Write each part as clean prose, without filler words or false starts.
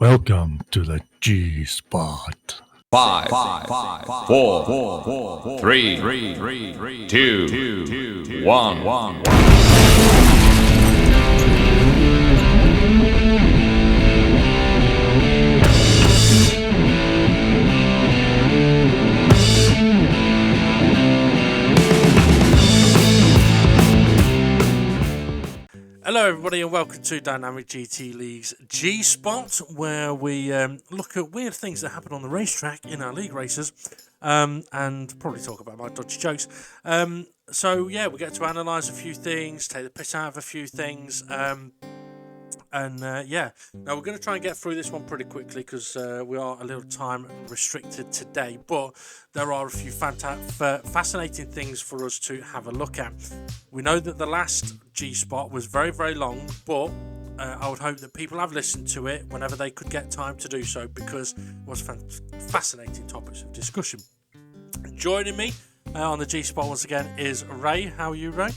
Welcome to the G-Spot. Five, four, three, two, one. Hello everybody and welcome to Dynamic GT League's G-Spot, where we look at weird things that happen on the racetrack in our league races, and probably talk about my dodgy jokes. So yeah, we get to analyse a few things, take the piss out of a few things, yeah. Now we're going to try and get through this one pretty quickly because we are a little time restricted today, but there are a few fascinating things for us to have a look at. We know that the last G-Spot was very, very long, but I would hope that people have listened to it whenever they could get time to do so, because it was fascinating topics of discussion. Joining me on the G-Spot once again is Ray. How are you, Ray?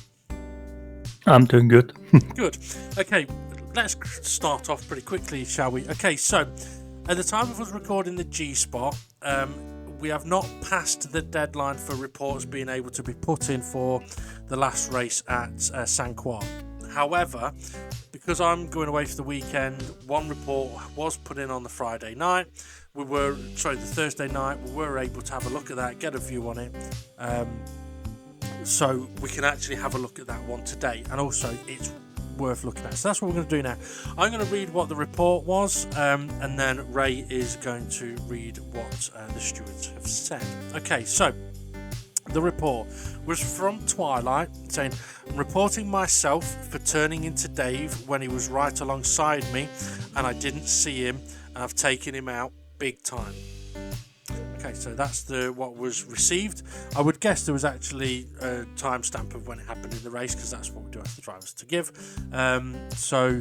I'm doing good. Good. Okay, let's start off pretty quickly, shall we? Okay, so at the time of us recording the G-Spot, we have not passed the deadline for reports being able to be put in for the last race at San Juan. However, because I'm going away for the weekend, one report was put in on the Friday night. The Thursday night. We were able to have a look at that, get a view on it. So we can actually have a look at that one today, and also it's worth looking at. So that's what we're going to do now. I'm going to read what the report was, and then Ray is going to read what the stewards have said. Okay, so the report was from Twilight, saying, "I'm reporting myself for turning into Dave when he was right alongside me and I didn't see him, and I've taken him out big time." Okay, so that's what was received. I would guess there was actually a timestamp of when it happened in the race, because that's what we do ask the drivers to give. So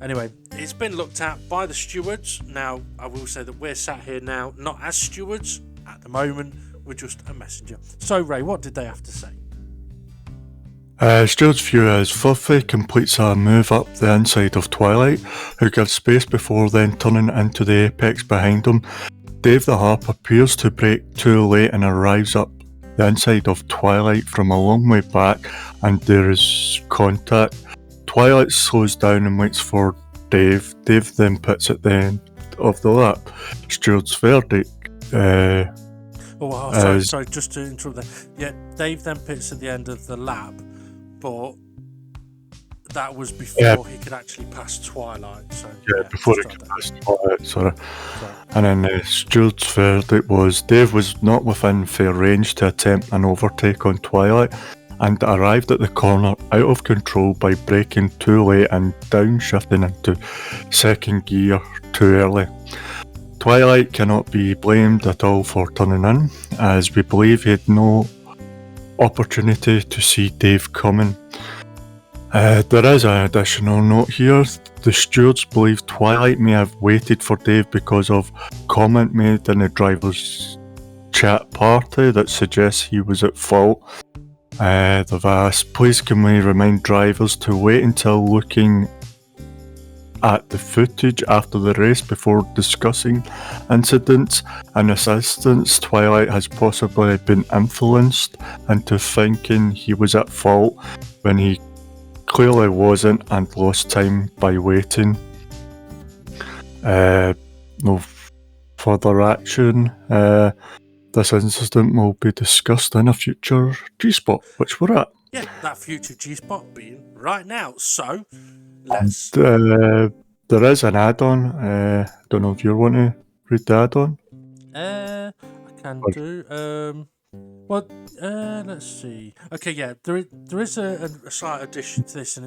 anyway, it's been looked at by the stewards. Now, I will say that we're sat here now not as stewards at the moment. We're just a messenger. So, Ray, what did they have to say? Stewards' view is Fluffy completes a move up the inside of Twilight, who gives space before then turning into the apex behind him. Dave the Harp appears to brake too late and arrives up the inside of Twilight from a long way back, and there is contact. Twilight slows down and waits for Dave. Dave then pits at the end of the lap. Stewards' verdict. Sorry, just to interrupt there. Yeah, Dave then pits at the end of the lap, but that was before he could actually pass Twilight. So before he could pass Twilight, sorry. And then the steward's verdict was Dave was not within fair range to attempt an overtake on Twilight, and arrived at the corner out of control by braking too late and downshifting into second gear too early. Twilight cannot be blamed at all for turning in, as we believe he had no opportunity to see Dave coming. There is an additional note here. The stewards believe Twilight may have waited for Dave because of comment made in the driver's chat party that suggests he was at fault. They've asked, please can we remind drivers to wait until looking at the footage after the race before discussing incidents. In this instance, Twilight has possibly been influenced into thinking he was at fault when he clearly wasn't, and lost time by waiting. No further action. This incident will be discussed in a future G-Spot, which we're at. Yeah, that future G-Spot being right now. So, let's... And, there is an add-on. Don't know if you want to read the add-on. I can do. Let's see. Okay, yeah, there is a slight addition to this,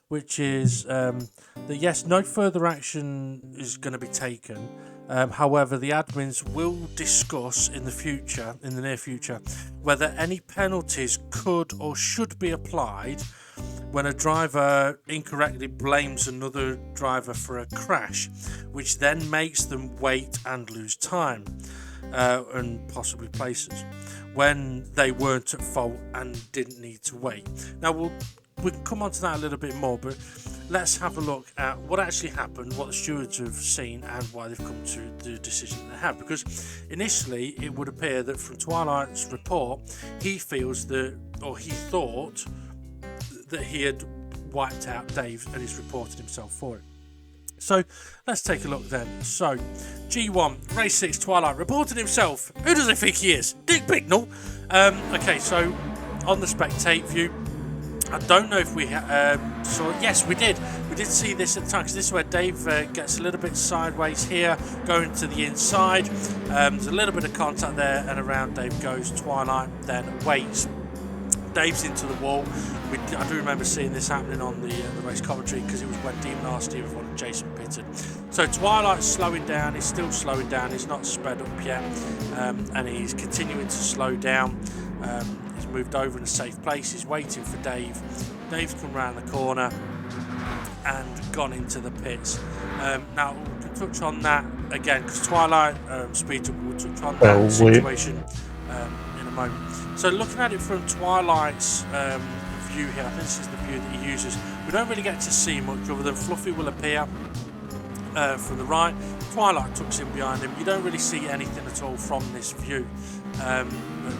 which is that yes, no further action is going to be taken. However, the admins will discuss in the near future, whether any penalties could or should be applied when a driver incorrectly blames another driver for a crash, which then makes them wait and lose time, and possibly places, when they weren't at fault and didn't need to wait. Now we can come on to that a little bit more, but let's have a look at what actually happened, what the stewards have seen, and why they've come to the decision they have. Because initially, it would appear that from Twilight's report, he feels that, or he thought that he had wiped out Dave, and he's reported himself for it. So let's take a look then. So G1 Race 6 Twilight reported himself. Who does he think he is? Dick Bignell. Okay, so on the spectate view, I don't know if we saw. Yes, we did. We did see this at the time, because this is where Dave gets a little bit sideways here, going to the inside. There's a little bit of contact there, and around Dave goes. Twilight then waits. Dave's into the wall. I do remember seeing this happening on the race commentary, because it was when Demon asked Steve and Jason pitted. So Twilight's slowing down. He's still slowing down. He's not sped up yet, and he's continuing to slow down. He's moved over in a safe place. He's waiting for Dave. Dave's come around the corner and gone into the pits. Now we can touch on that again, because Twilight speeds up. We'll touch on that situation in a moment. So looking at it from Twilight's view here, I think this is the view that he uses. We don't really get to see much other than Fluffy will appear from the right. Twilight tucks in behind him. You don't really see anything at all from this view.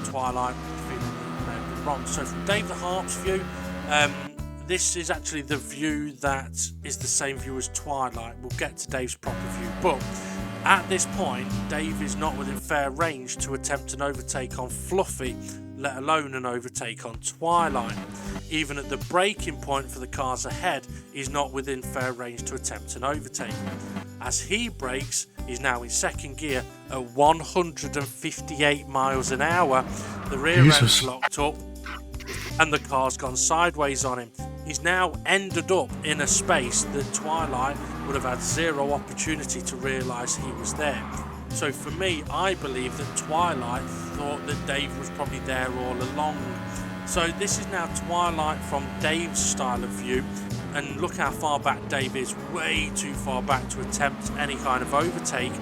Twilight feeling wrong. So from Dave the Harp's view, this is actually the view that is the same view as Twilight. We'll get to Dave's proper view, but at this point, Dave is not within fair range to attempt an overtake on Fluffy, let alone an overtake on Twilight. Even at the braking point for the cars ahead, he's not within fair range to attempt an overtake. As he brakes, he's now in second gear at 158 miles an hour. The rear end's locked up and the car's gone sideways on him. He's now ended up in a space that Twilight would have had zero opportunity to realise he was there. So for me, I believe that Twilight thought that Dave was probably there all along. So this is now Twilight from Dave's style of view, and look how far back Dave is, way too far back to attempt any kind of overtake,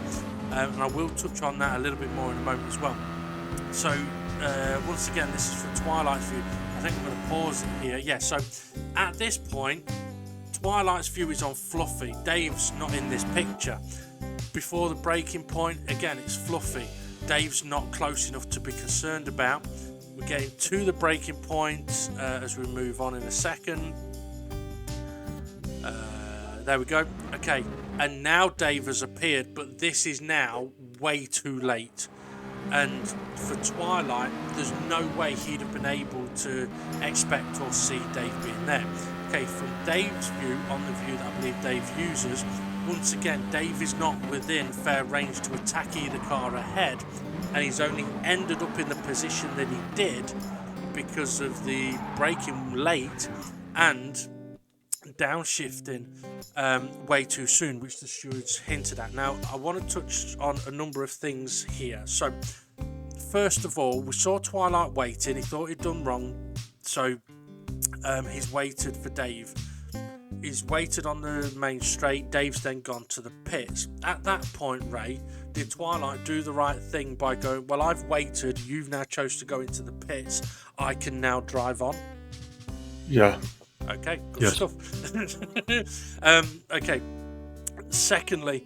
and I will touch on that a little bit more in a moment as well. So once again, this is from Twilight's view. I think I'm going to pause it here. Yeah, so at this point, Twilight's view is on Fluffy. Dave's not in this picture. Before the braking point, again, it's Fluffy. Dave's not close enough to be concerned about. We're getting to the braking point as we move on in a second. There we go. Okay, and now Dave has appeared, but this is now way too late. And for Twilight, there's no way he'd have been able to expect or see Dave being there. Okay, from Dave's view, on the view that I believe Dave uses, once again, Dave is not within fair range to attack either car ahead, and he's only ended up in the position that he did because of the braking late and downshifting way too soon, which the stewards hinted at. Now, I want to touch on a number of things here. So, first of all, we saw Twilight waiting. He thought he'd done wrong, so he's waited for Dave. He's waited on the main straight. Dave's then gone to the pits. At that point, Ray, did Twilight do the right thing by going, well, I've waited, you've now chose to go into the pits, I can now drive on? Yeah. Okay, good stuff. Okay, secondly,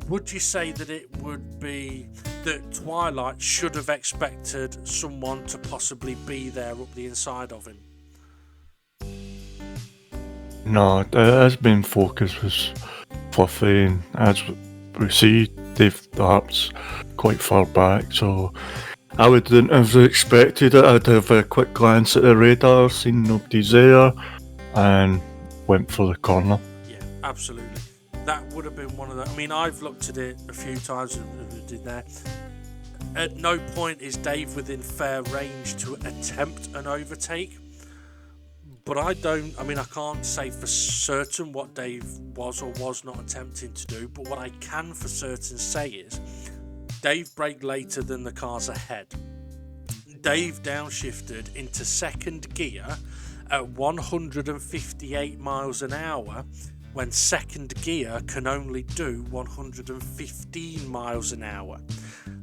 would you say that it would be that Twilight should have expected someone to possibly be there up the inside of him? No, his main focus was Fluffy, and as we see, Dave the Harp's quite far back, so I wouldn't have expected it. I'd have a quick glance at the radar, seen nobody's there, and went for the corner. Yeah, absolutely. That would have been one of the... I mean, I've looked at it a few times and did that. At no point is Dave within fair range to attempt an overtake. But I can't say for certain what Dave was or was not attempting to do. But what I can for certain say is Dave braked later than the cars ahead. Dave downshifted into second gear at 158 miles an hour when second gear can only do 115 miles an hour.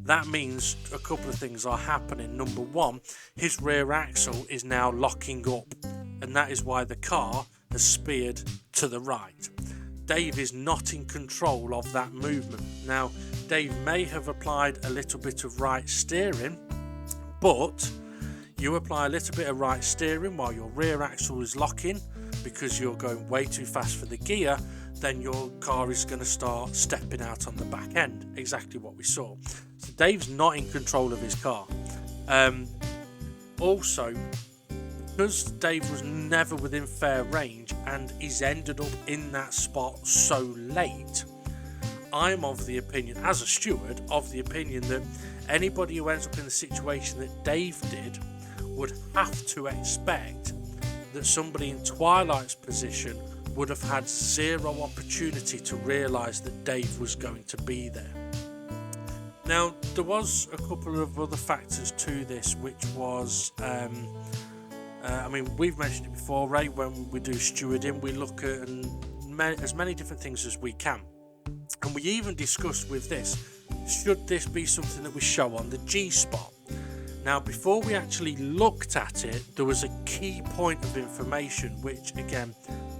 That means a couple of things are happening. Number one, his rear axle is now locking up and that is why the car has speared to the right. Dave is not in control of that movement. Now, Dave may have applied a little bit of right steering, but you apply a little bit of right steering while your rear axle is locking because you're going way too fast for the gear, then your car is going to start stepping out on the back end. Exactly what we saw. So Dave's not in control of his car. Also, because Dave was never within fair range and he's ended up in that spot so late, I'm of the opinion, as a steward, that anybody who ends up in the situation that Dave did would have to expect that somebody in Twilight's position would have had zero opportunity to realise that Dave was going to be there. Now, there was a couple of other factors to this, which was, we've mentioned it before, Ray, when we do stewarding, we look at as many different things as we can. And we even discussed with this, should this be something that we show on the G-Spot? Now, before we actually looked at it, there was a key point of information, which, again,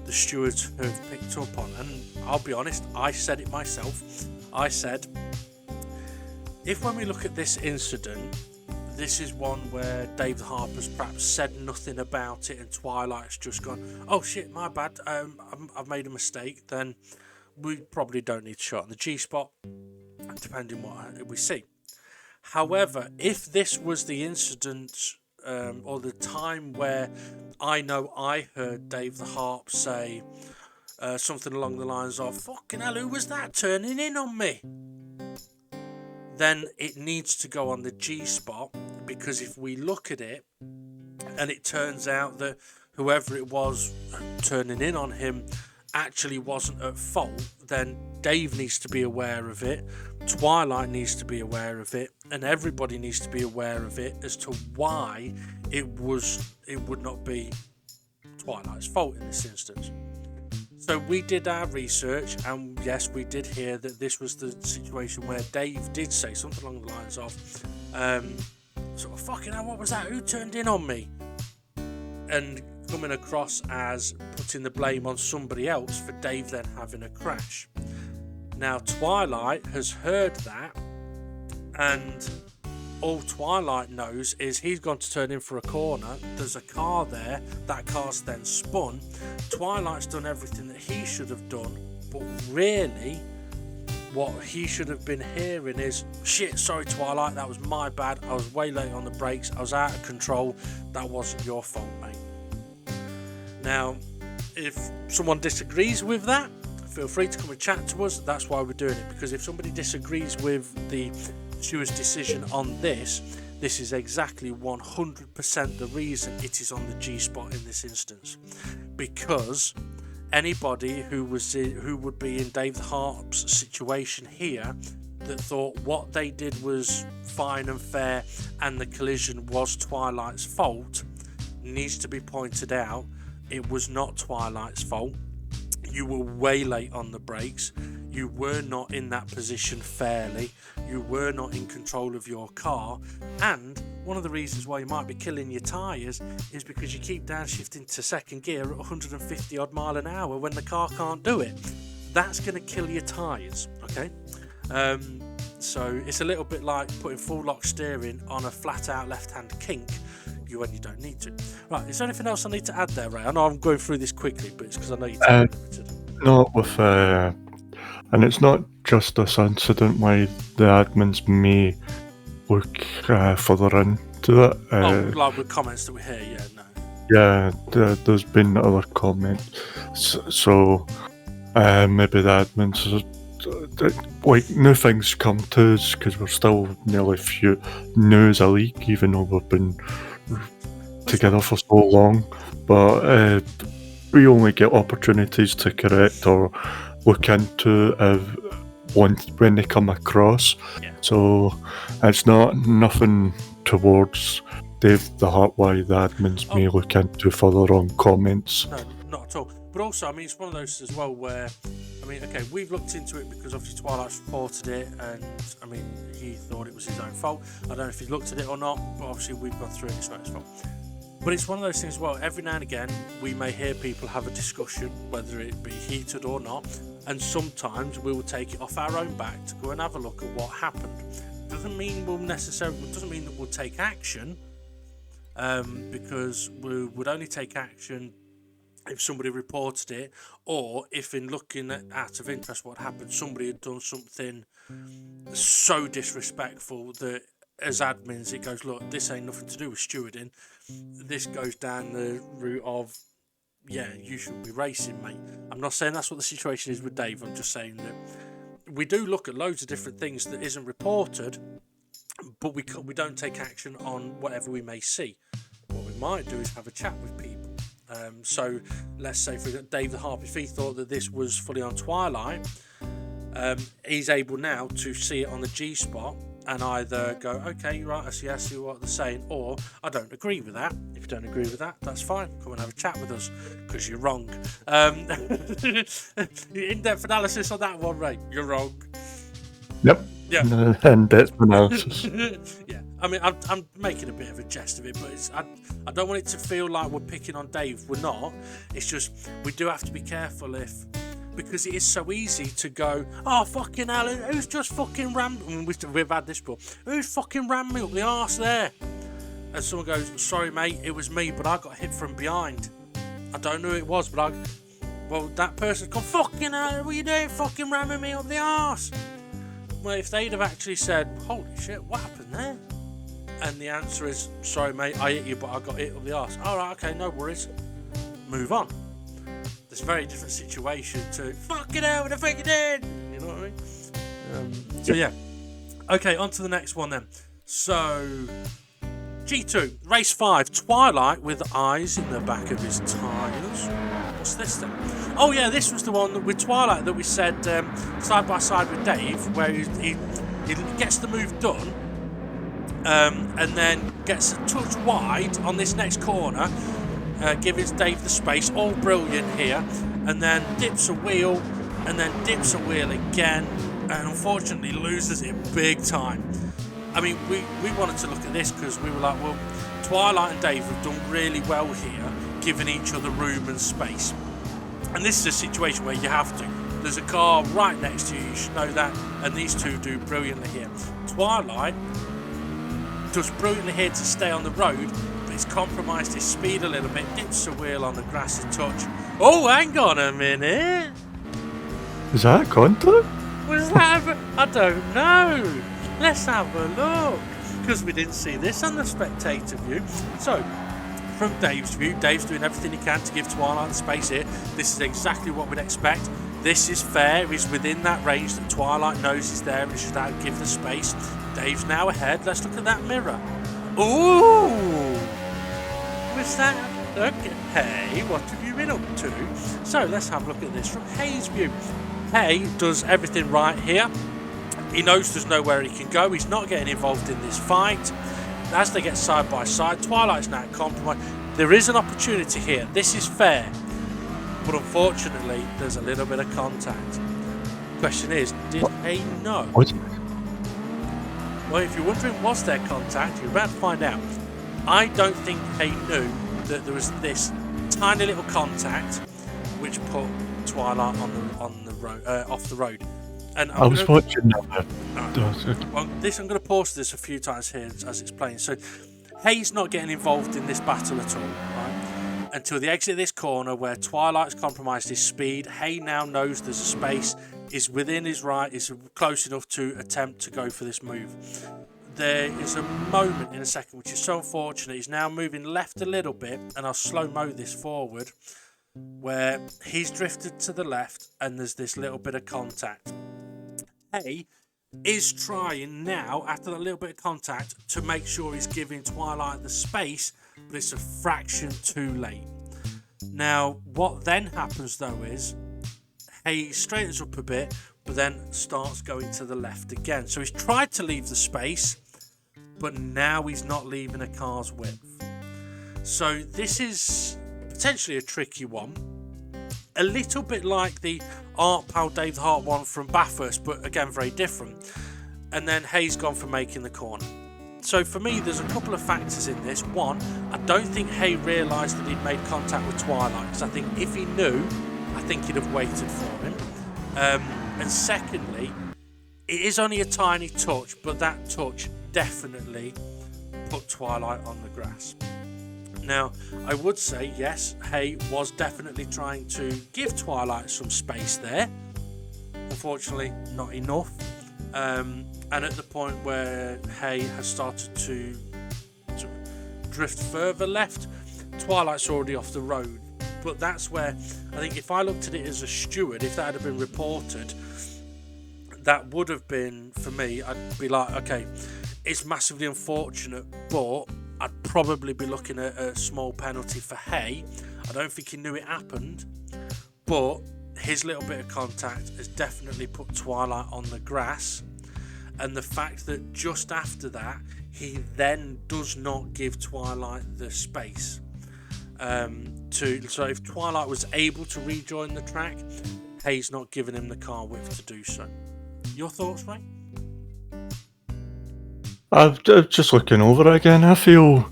the stewards have picked up on. And I'll be honest, I said it myself. I said, if when we look at this incident, this is one where Dave the Harper's perhaps said nothing about it and Twilight's just gone, oh shit, my bad, I've made a mistake, then we probably don't need to show it on the G-Spot, depending what we see. However, if this was the incident or the time where I know I heard Dave the Harp say something along the lines of, fucking hell, who was that turning in on me? Then it needs to go on the G-Spot, because if we look at it and it turns out that whoever it was turning in on him actually wasn't at fault, then Dave needs to be aware of it, Twilight needs to be aware of it, and everybody needs to be aware of it as to why it would not be Twilight's fault in this instance. So we did our research, and yes, we did hear that this was the situation where Dave did say something along the lines of, sort of, fucking hell, what was that? Who turned in on me? And coming across as putting the blame on somebody else for Dave then having a crash. Now, Twilight has heard that, and all Twilight knows is he's gone to turn in for a corner, there's a car there, that car's then spun, Twilight's done everything that he should have done, but really what he should have been hearing is, shit, sorry Twilight, that was my bad, I was way late on the brakes, I was out of control, that wasn't your fault, mate. Now, if someone disagrees with that, feel free to come and chat to us. That's why we're doing it, because if somebody disagrees with the steward's decision on this is exactly 100% the reason it is on the G-Spot in this instance, because anybody who would be in Dave the Harp's situation here that thought what they did was fine and fair and the collision was Twilight's fault needs to be pointed out. It was not Twilight's fault. You were way late on the brakes. You were not in that position fairly. You were not in control of your car. And one of the reasons why you might be killing your tyres is because you keep downshifting to second gear at 150 odd mile an hour when the car can't do it. That's going to kill your tyres, okay? So it's a little bit like putting full lock steering on a flat out left hand kink when you don't need to. Right, is there anything else I need to add there, Ray? I know I'm going through this quickly, but it's because I know you're limited. Not with, and it's not just this incident why the admins may look further into it. Like with comments that we hear, yeah, no. Yeah, there's been other comments. So maybe the admins, like, new things come to us because we're still nearly new as a league, even though we've been together for so long. But we only get opportunities to correct or look into when they come across. Yeah. So it's nothing towards Dave the Heart why the admins may look into further on comments. No, not at all. But also, I mean, it's one of those as well where, I mean, okay, we've looked into it because obviously Twilight's reported it, and I mean, he thought it was his own fault. I don't know if he looked at it or not, but obviously we've gone through it, it's not his fault. But it's one of those things, well, every now and again, we may hear people have a discussion, whether it be heated or not, and sometimes we will take it off our own back to go and have a look at what happened. Doesn't mean that we'll take action, because we would only take action if somebody reported it, or if in looking at out of interest what happened, somebody had done something so disrespectful that as admins it goes, look, this ain't nothing to do with stewarding, this goes down the route of, yeah, you should be racing, mate. I'm not saying that's what the situation is with Dave, I'm just saying that we do look at loads of different things that isn't reported, but we don't take action on whatever we may see. What we might do is have a chat with people. So let's say, for example, Dave the Harp, if he thought that this was fully on Twilight, he's able now to see it on the G-Spot and either go, okay, you're right, I see what they're saying, or I don't agree with that. If you don't agree with that, that's fine. Come and have a chat with us, because you're wrong. In-depth analysis on that one, Ray. You're wrong. Yep. Yeah. In-depth analysis. Yeah. I mean, I'm making a bit of a jest of it, but I don't want it to feel like we're picking on Dave. We're not. It's just we do have to be careful because it is so easy to go, oh, fucking hell, who's just fucking rammed... We've had this before. Who's fucking rammed me up the arse there? And someone goes, sorry, mate, it was me, but I got hit from behind. I don't know who it was, but well, that person's gone, fucking hell, what are you doing, fucking ramming me up the arse? Well, if they'd have actually said, holy shit, what happened there? And the answer is, sorry, mate, I hit you, but I got hit up the arse. All right, okay, no worries. Move on. It's a very different situation to fucking hell, what the fuck you did? You know what I mean? So yeah. Okay, on to the next one then. So G2, race 5, Twilight with eyes in the back of his tyres. What's this then? Oh yeah, this was the one with Twilight that we said side by side with Dave, where he gets the move done, and then gets a touch wide on this next corner. Giving Dave the space, all brilliant here, and then dips a wheel, and then dips a wheel again, and unfortunately loses it big time. I mean, we wanted to look at this because we were like, well, Twilight and Dave have done really well here, giving each other room and space. And this is a situation where you have to. There's a car right next to you should know that, and these two do brilliantly here. Twilight does brilliantly here to stay on the road, he's compromised his speed a little bit, dips a wheel on the grassy touch. Oh, hang on a minute. Is that contact? Was that? I don't know. Let's have a look, because we didn't see this on the spectator view. So, from Dave's view, Dave's doing everything he can to give Twilight the space here. This is exactly what we'd expect. This is fair. He's within that range that Twilight knows is there and should give the space. Dave's now ahead. Let's look at that mirror. Ooh! What's that? Okay, hey, what have you been up to? So let's have a look at this from Hay's view. Hay does everything right here. He knows there's nowhere he can go. He's not getting involved in this fight. As they get side by side, Twilight's now compromised. There is an opportunity here. This is fair. But unfortunately, there's a little bit of contact. Question is, did Hay know? What? Well, if you're wondering, was there contact, you're about to find out. I don't think Hay knew that there was this tiny little contact which put Twilight on the road, off the road. And I was watching that. Well, I'm going to pause this a few times here as it's playing. So Hay's not getting involved in this battle at all, right? Until the exit of this corner where Twilight's compromised his speed. Hay now knows there's a space, is within his right, is close enough to attempt to go for this move. There is a moment in a second which is so unfortunate. He's now moving left a little bit, and I'll slow-mo this forward, where he's drifted to the left and there's this little bit of contact. Hay is trying now, after that little bit of contact, to make sure he's giving Twilight the space, but it's a fraction too late. Now, what then happens though is Hay straightens up a bit, but then starts going to the left again. So he's tried to leave the space, but now he's not leaving a car's width. So this is potentially a tricky one. A little bit like the Artpal Dave the Heart one from Bathurst, but again very different. And then Hay's gone for making the corner. So for me, there's a couple of factors in this. One, I don't think Hay realised that he'd made contact with Twilight, because I think if he knew, I think he'd have waited for him. And secondly, it is only a tiny touch, but that touch definitely put Twilight on the grass. Now, I would say, yes, Hay was definitely trying to give Twilight some space there. Unfortunately, not enough. And at the point where Hay has started to drift further left, Twilight's already off the road. But that's where, I think if I looked at it as a steward, if that had been reported, that would have been, for me, I'd be like, okay, it's massively unfortunate, but I'd probably be looking at a small penalty for Hay. I don't think he knew it happened, but his little bit of contact has definitely put Twilight on the grass. And the fact that just after that, he then does not give Twilight the space. So if Twilight was able to rejoin the track, Hay's not giving him the car width to do so. Your thoughts, Ray? I'm just looking over again. I feel,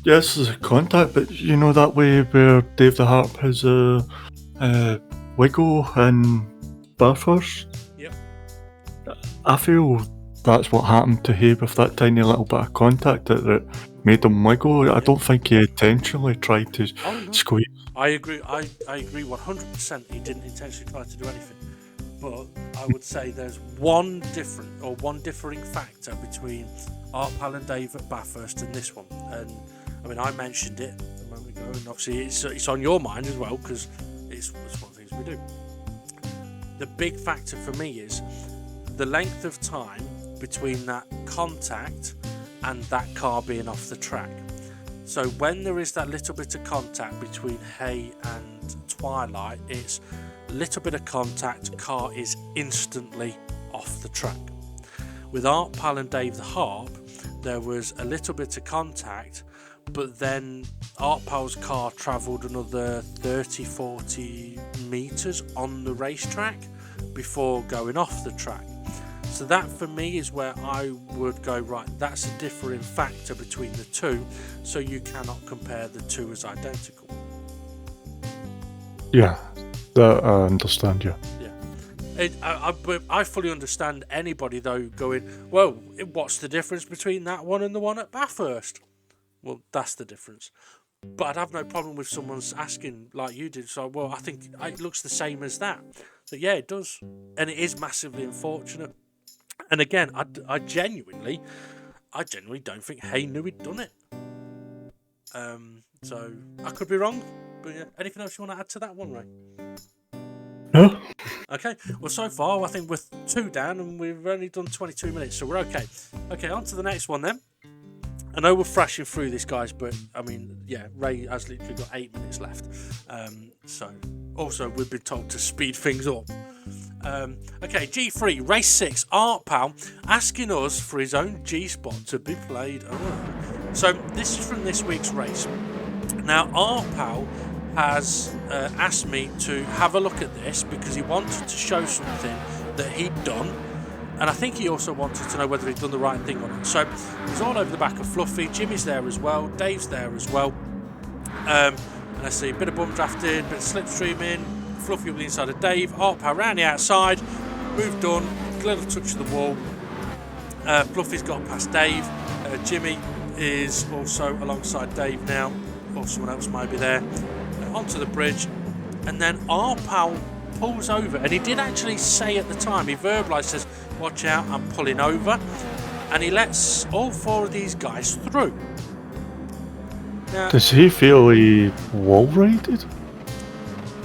yes, there's a contact, but you know that way where Dave the Harp has a wiggle and Bathurst? Yep. I feel that's what happened to Hay with that tiny little bit of contact that made him wiggle. I don't think he intentionally tried to squeeze. I agree. I agree 100%. He didn't intentionally try to do anything. But I would say there's one differing factor between Artpal and Dave at Bathurst and this one. And I mean, I mentioned it a moment ago, and obviously it's on your mind as well, because it's one of the things we do. The big factor for me is the length of time between that contact and that car being off the track. So when there is that little bit of contact between Hay and Twilight, it's a little bit of contact, car is instantly off the track. With Artpal and Dave the Harp, there was a little bit of contact, but then Artpal's car travelled another 30-40 metres on the racetrack before going off the track. So that for me is where I would go, right, that's a differing factor between the two, so you cannot compare the two as identical. Yeah, that I understand, yeah. I fully understand anybody though going, well, what's the difference between that one and the one at Bathurst? Well, that's the difference. But I'd have no problem with someone's asking like you did. So, well, I think it looks the same as that. So yeah, it does, and it is massively unfortunate. And again, I genuinely don't think Hay knew he'd done it. So I could be wrong. But yeah, anything else you want to add to that one, Ray? No. Okay, well, so far I think we're 2 down and we've only done 22 minutes, so we're okay. Okay, on to the next one then. I know we're thrashing through this, guys, but I mean, yeah, Ray has literally got 8 minutes left. So also we've been told to speed things up. Okay, G3, race 6, Artpal asking us for his own G-Spot to be played. So this is from this week's race. Now, Artpal has asked me to have a look at this because he wanted to show something that he'd done, and I think he also wanted to know whether he'd done the right thing on it. So he's all over the back of Fluffy, Jimmy's there as well, Dave's there as well, and I see a bit of bum drafting, a bit of slipstreaming, Fluffy up the inside of Dave, Artpal round the outside, move done, little touch of the wall, Fluffy's got past Dave, Jimmy is also alongside Dave now, or someone else might be there, onto the bridge, and then Artpal pulls over, and he did actually say at the time, he verbalised, says, watch out, I'm pulling over, and he lets all 4 of these guys through. Now, does he feel he wall-rated?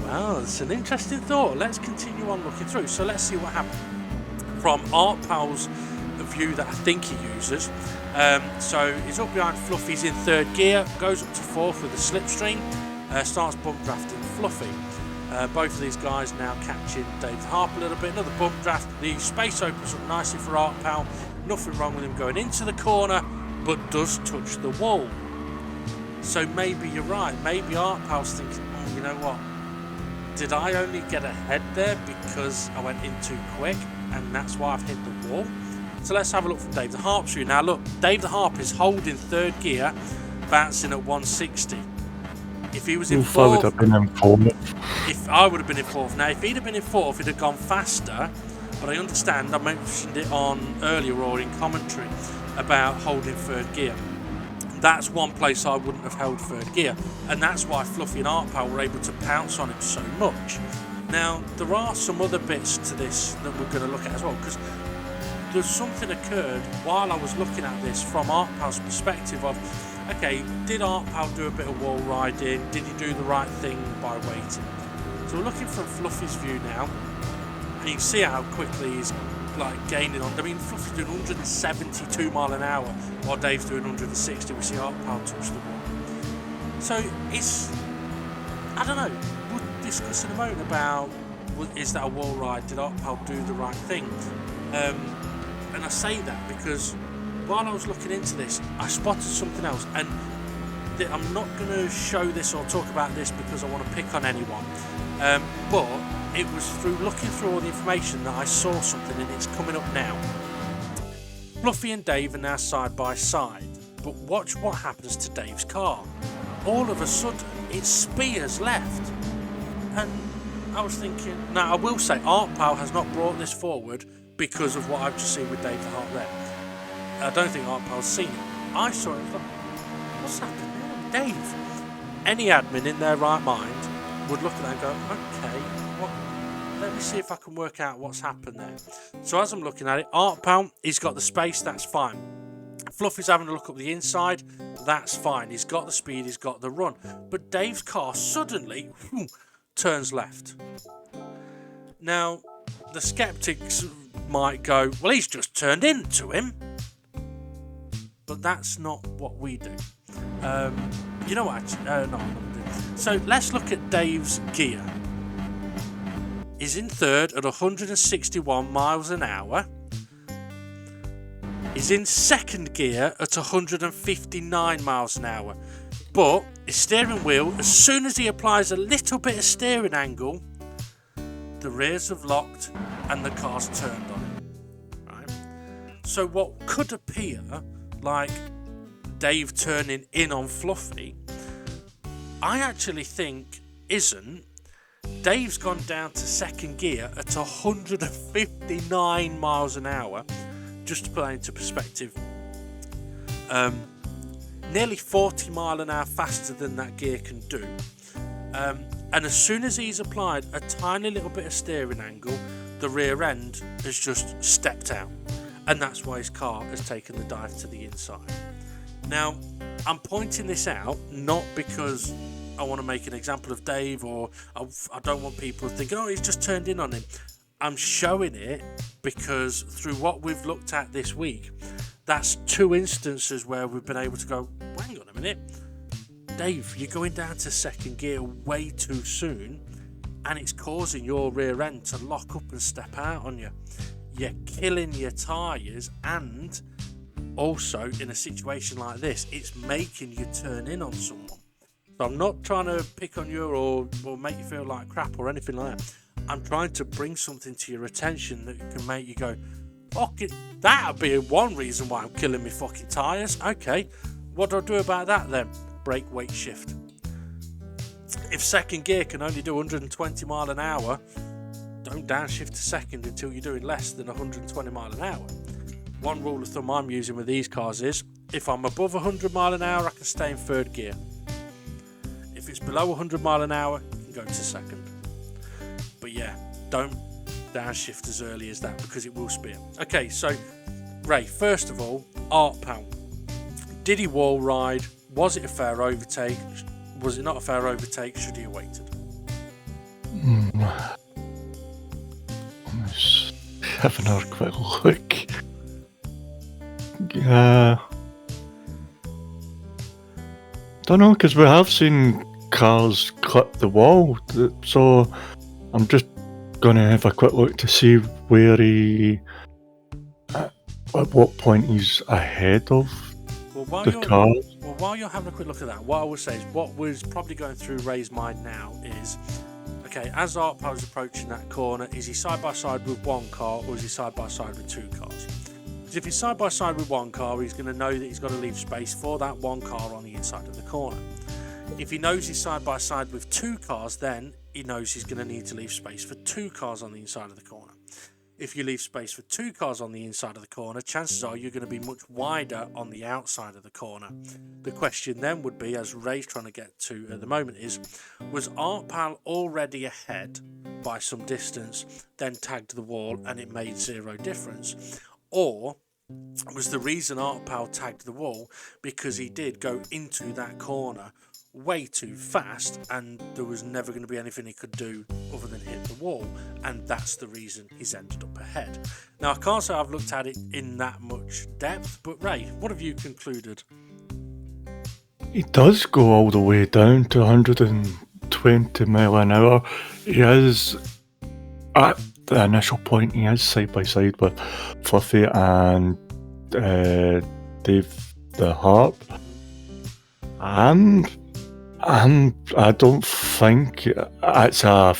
Well, it's an interesting thought. Let's continue on looking through, so let's see what happened from Artpal's view that I think he uses. So he's up behind Fluffy, he's in 3rd gear, goes up to 4th with a slipstream, starts bump drafting Fluffy. Both of these guys now catching Dave the Harp a little bit, another bump draft, the space opens up nicely for Artpal, nothing wrong with him going into the corner, but does touch the wall. So maybe you're right, maybe Artpal's thinking, you know what, did I only get ahead there because I went in too quick and that's why I've hit the wall? So let's have a look from Dave the Harp's view. Now look, Dave the Harp is holding third gear, bouncing at 160. If he was in Oof, I would fourth, have been in fourth. if I would have been in fourth. Now if he'd have been in fourth, he'd have gone faster. But I understand, I mentioned it on earlier or in commentary about holding third gear. That's one place I wouldn't have held third gear, and that's why Fluffy and Artpal were able to pounce on him so much. Now, there are some other bits to this that we're going to look at as well, because there's something occurred while I was looking at this from Artpal's perspective of, okay, did Artpal do a bit of wall riding? Did he do the right thing by waiting? So we're looking from Fluffy's view now, and you can see how quickly he's gaining on. I mean, Fluffy's doing 172 mile an hour while Dave's doing 160. We see Artpal touch the wall. So it's, I don't know, we'll discuss in a moment about, is that a wall ride? Did Artpal do the right thing? And I say that because while I was looking into this, I spotted something else, and I'm not going to show this or talk about this because I want to pick on anyone, but it was through looking through all the information that I saw something, and it's coming up now. Fluffy and Dave are now side by side, but watch what happens to Dave's car. All of a sudden, it spears left, and I was thinking, now I will say Artpal has not brought this forward because of what I've just seen with Dave the Heart there. I don't think Artpal's seen it. I saw it and thought, what's happened there? Dave. Any admin in their right mind would look at that and go, okay, let me see if I can work out what's happened there. So as I'm looking at it, Artpal, he's got the space, that's fine. Fluffy's having a look up the inside, that's fine. He's got the speed, he's got the run. But Dave's car suddenly turns left. Now, the skeptics might go, well, he's just turned into him. But that's not what we do. You know what? Actually, no, I'm not going to do. So let's look at Dave's gear. He's in third at 161 miles an hour. He's in second gear at 159 miles an hour. But his steering wheel, as soon as he applies a little bit of steering angle, the rears have locked and the car's turned on him. Right? So what could appear like Dave turning in on Fluffy, I actually think isn't. Dave's gone down to second gear at 159 miles an hour. Just to put that into perspective, nearly 40 mile an hour faster than that gear can do. And as soon as he's applied a tiny little bit of steering angle, the rear end has just stepped out. And that's why his car has taken the dive to the inside. Now, I'm pointing this out not because I want to make an example of Dave, or I don't want people thinking, oh, he's just turned in on him. I'm showing it because through what we've looked at this week, that's two instances where we've been able to go, well, hang on a minute, Dave, you're going down to second gear way too soon, and it's causing your rear end to lock up and step out on you. You're killing your tyres, and also in a situation like this, it's making you turn in on someone. So I'm not trying to pick on you or make you feel like crap or anything like that. I'm trying to bring something to your attention that can make you go, fuck it, that'd be one reason why I'm killing my fucking tyres. Okay, what do I do about that then? Brake weight shift. If second gear can only do 120 mile an hour, don't downshift to second until you're doing less than 120 mile an hour. One rule of thumb I'm using with these cars is, if I'm above 100 mile an hour, I can stay in third gear. If it's below 100 mile an hour, you can go to second. But yeah, don't downshift as early as that because it will spear. Okay, so Ray, first of all, Artpal. Did he wall ride? Was it a fair overtake? Was it not a fair overtake? Should he have waited? Let's have another quick look. Don't know, because we have seen cars clip the wall, so I'm just going to have a quick look to see where he, at what point he's ahead of the cars. Well, while you're having a quick look at that, what I would say is what was probably going through Ray's mind now is, okay, as Artpal is approaching that corner, is he side by side with one car or is he side by side with two cars? Because Because if he's side by side with one car, he's going to know that he's got to leave space for that one car on the inside of the corner. If he knows he's side by side with two cars, then he knows he's going to need to leave space for two cars on the inside of the corner. If you leave space for two cars on the inside of the corner, chances are you're going to be much wider on the outside of the corner. The question then would be, as Ray's trying to get to at the moment, is was Artpal already ahead by some distance, then tagged the wall and it made zero difference? Or was the reason Artpal tagged the wall because he did go into that corner way too fast and there was never going to be anything he could do other than hit the wall, and that's the reason he's ended up ahead? Now, I can't say I've looked at it in that much depth, but Ray, what have you concluded? He does go all the way down to 120 mile an hour. He is, at the initial point, he is side by side with Fluffy and Dave the Harp. And I don't think it's a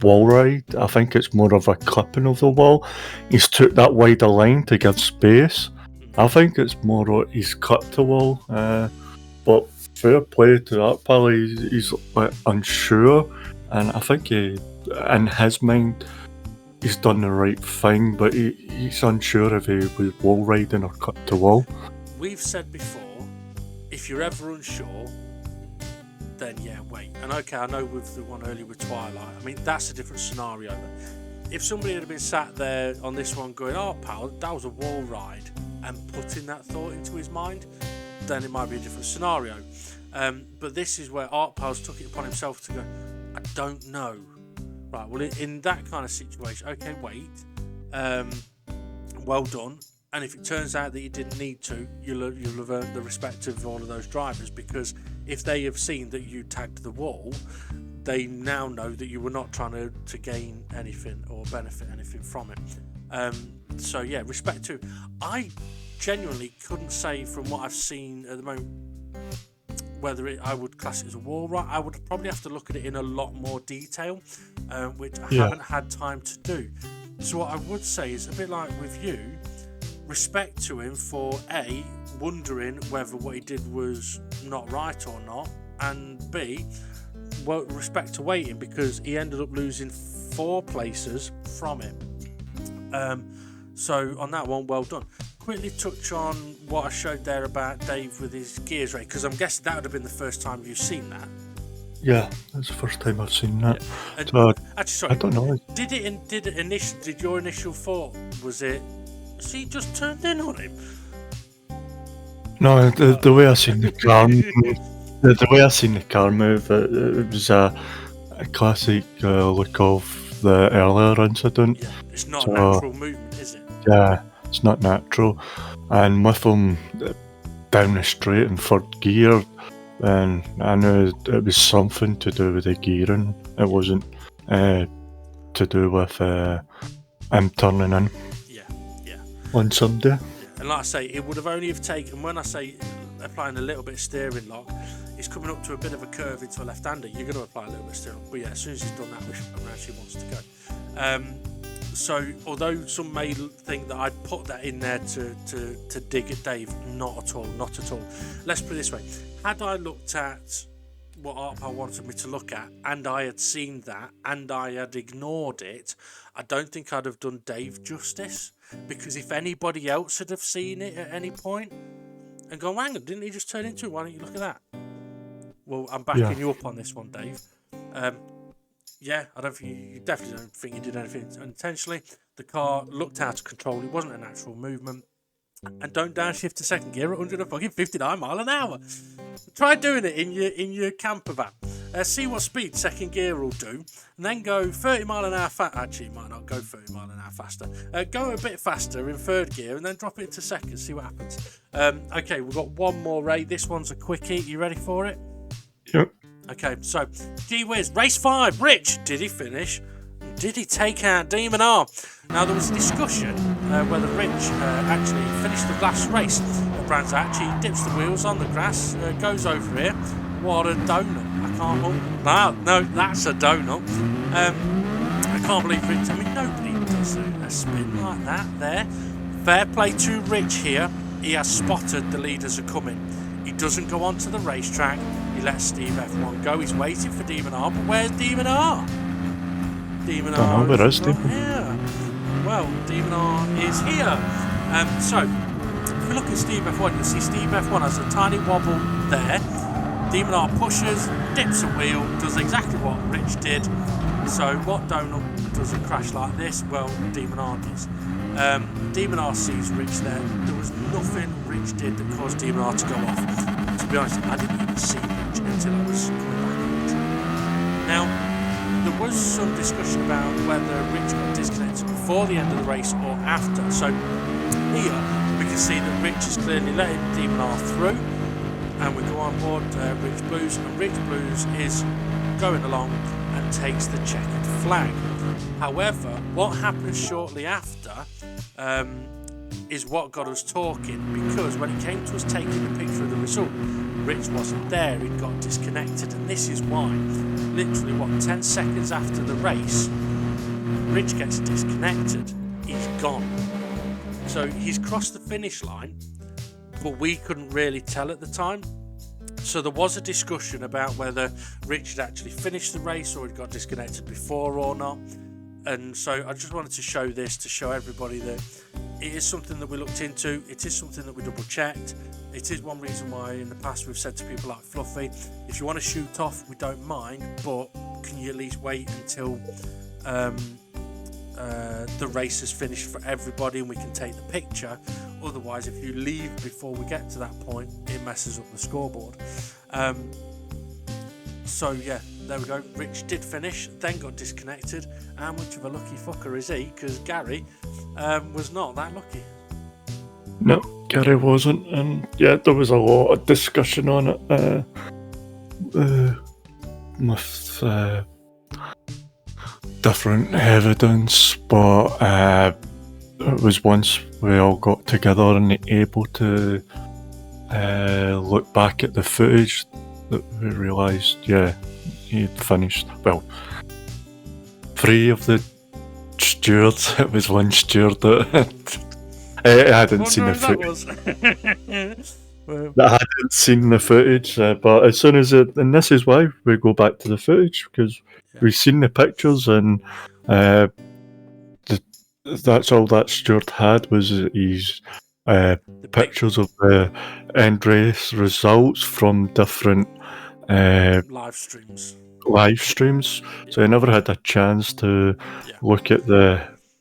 wall ride. I think it's more of a clipping of the wall. He's took that wider line to give space. I think it's more he's clipped the wall. But fair play to Artpal. He's like, unsure, and I think he, in his mind, he's done the right thing, but he's unsure if he was wall riding or clipped the wall. We've said before, if you're ever unsure, then yeah, wait. And okay, I know with the one earlier with Twilight, I mean, that's a different scenario. If somebody had been sat there on this one going, oh, pal, that was a wall ride, and putting that thought into his mind, then it might be a different scenario. But this is where Artpal's took it upon himself to go, I don't know. Right, well, in that kind of situation, okay, wait. Well done. And if it turns out that you didn't need to, you'll have earned the respect of all of those drivers, because if they have seen that you tagged the wall, they now know that you were not trying to gain anything or benefit anything from it. So yeah, respect to. I genuinely couldn't say from what I've seen at the moment whether I would class it as a wall ride. I would probably have to look at it in a lot more detail, which I haven't had time to do. So what I would say is a bit like with you, respect to him for A, wondering whether what he did was not right or not, and B, well, respect to waiting, because he ended up losing 4 places from it. So on that one, well done. Quickly touch on what I showed there about Dave with his gears rate, because I'm guessing that would have been the first time you've seen that. Yeah, that's the first time I've seen that. Yeah. So actually, sorry, I don't know. Did your initial thought, was it, he just turned in on him? No, the way I seen the car, the way I seen the car move, it was a classic look of the earlier incident. Yeah, it's not a natural movement, is it? Yeah, it's not natural. And with him down the straight in third gear, and I knew it was something to do with the gearing. It wasn't to do with him turning in. Yeah. On Sunday. Yeah. And like I say, it would have only have taken, when I say applying a little bit of steering lock, he's coming up to a bit of a curve into a left-hander, you're going to apply a little bit of steering lock. But yeah, as soon as he's done that, which actually wants to go. So although some may think that I'd put that in there to dig at Dave, not at all. Let's put it this way. Had I looked at what Artpal wanted me to look at, and I had seen that, and I had ignored it, I don't think I'd have done Dave justice. Because if anybody else had have seen it at any point and gone, hang on, didn't he just turn into it? Why don't you look at that? Well, I'm backing you up on this one, Dave. Yeah, I don't think you definitely don't think you did anything intentionally. The car looked out of control. It wasn't a natural movement. And don't downshift to second gear at 159 mile an hour. Try doing it in your camper van. See what speed second gear will do, and then go 30 mile an hour faster. Actually, it might not go 30 mile an hour faster. Go a bit faster in third gear, and then drop it into second. See what happens. Okay, we've got one more, Ray. This one's a quickie. You ready for it? Yep. Okay, so G-WIZ Race 5. Rich, did he finish? Did he take out Demon R? Now, there was a discussion whether Rich actually finished the last race. Brands actually dips the wheels on the grass, goes over here. What a donut. I can't... No, that's a donut. I can't believe Rich... I mean, nobody does a spin like that there. Fair play to Rich here. He has spotted the leaders are coming. He doesn't go onto the racetrack. He lets Steve F1 go. He's waiting for Demon R, but where's Demon R? Demon R where is is not Demon? here. Well, Demon R is here. So, if we look at Steve F1, you'll see Steve F1 has a tiny wobble there. Demon R pushes, dips a wheel, does exactly what Rich did. So, what Donut does a crash like this? Well, Demon R does. Demon R sees Rich there. There was nothing Rich did that caused Demon R to go off. To be honest, I didn't even see Rich until I was coming back on the track. Now, there was some discussion about whether Rich got disconnected before the end of the race or after. So here we can see that Rich is clearly letting Demon R through, and we go on board Rich Blues, and Rich Blues is going along and takes the checkered flag. However, what happens shortly after is what got us talking, because when it came to us taking the picture of the result, Rich wasn't there, he'd got disconnected, and this is why. Literally, 10 seconds after the race, Rich gets disconnected, he's gone. So he's crossed the finish line, but we couldn't really tell at the time. So there was a discussion about whether Rich had actually finished the race or had got disconnected before or not. And so I just wanted to show this to show everybody that it is something that we looked into. It is something that we double checked. It is one reason why in the past we've said to people like Fluffy, if you want to shoot off, we don't mind, but can you at least wait until the race is finished for everybody and we can take the picture. Otherwise, if you leave before we get to that point, it messes up the scoreboard. So yeah, there we go. Rich did finish, then got disconnected. How much of a lucky fucker is he? Because Gary was not that lucky. No, Gary wasn't, and yeah, there was a lot of discussion on it with different evidence, but it was once we all got together and able to look back at the footage that we realised, yeah, he'd finished. Well, 3 of the stewards, it was one steward that I hadn't seen the footage. I hadn't seen the footage, but as soon as it, and this is why we go back to the footage, because we've seen the pictures, and that's all that steward had was his pictures of the end race results from different live streams. So I never had a chance to look at the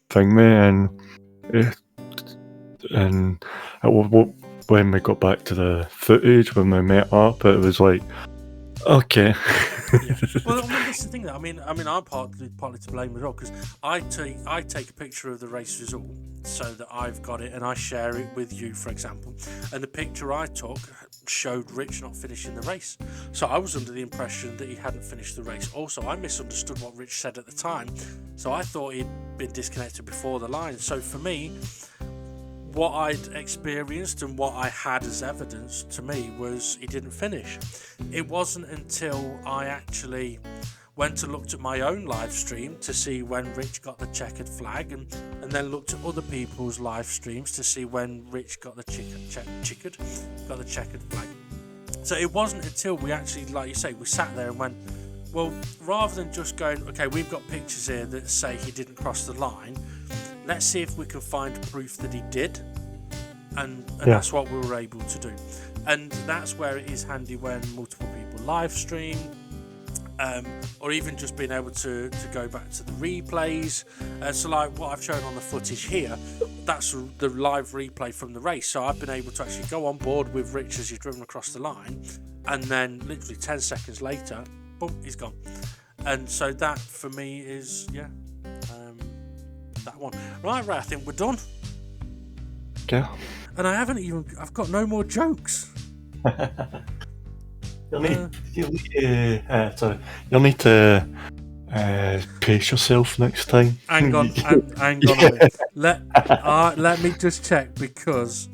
thingy, and when we got back to the footage, when we met up, it was like, okay. Well, that's the thing. That I mean, I'm partly to blame as well, because I take a picture of the race result so that I've got it and I share it with you, for example. And the picture I took showed Rich not finishing the race, so I was under the impression that he hadn't finished the race. Also, I misunderstood what Rich said at the time, so I thought he'd been disconnected before the line. So for me, what I'd experienced and what I had as evidence to me was he didn't finish. It wasn't until I actually went and looked at my own live stream to see when Rich got the checkered flag, and then looked at other people's live streams to see when Rich got the checkered flag. So it wasn't until we actually, like you say, we sat there and went, well, rather than just going, okay, we've got pictures here that say he didn't cross the line, let's see if we can find proof that he did, and that's what we were able to do. And that's where it is handy when multiple people live stream, or even just being able to go back to the replays. So like what I've shown on the footage here, that's the live replay from the race. So I've been able to actually go on board with Rich as he's driven across the line, and then literally 10 seconds later, boom, he's gone. And so that for me is that one. Right, I think we're done. Okay. And I've got no more jokes. You'll need to pace yourself next time. Hang on a minute. Let me just check, because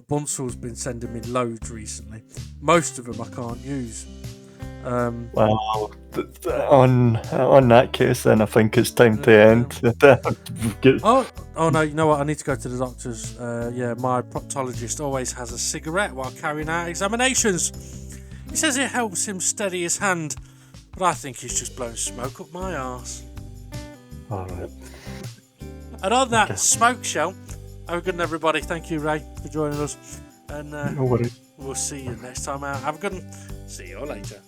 Bunsel's been sending me loads recently. Most of them I can't use. Well, on that case, then I think it's time to end. Oh no! You know what? I need to go to the doctor's. Yeah, my proctologist always has a cigarette while carrying out examinations. He says it helps him steady his hand, but I think he's just blowing smoke up my arse. All right. And on that smoke shell, have a good one, everybody. Thank you, Ray, for joining us. And No worries. we'll see you next time out. Have a good one. See you all later.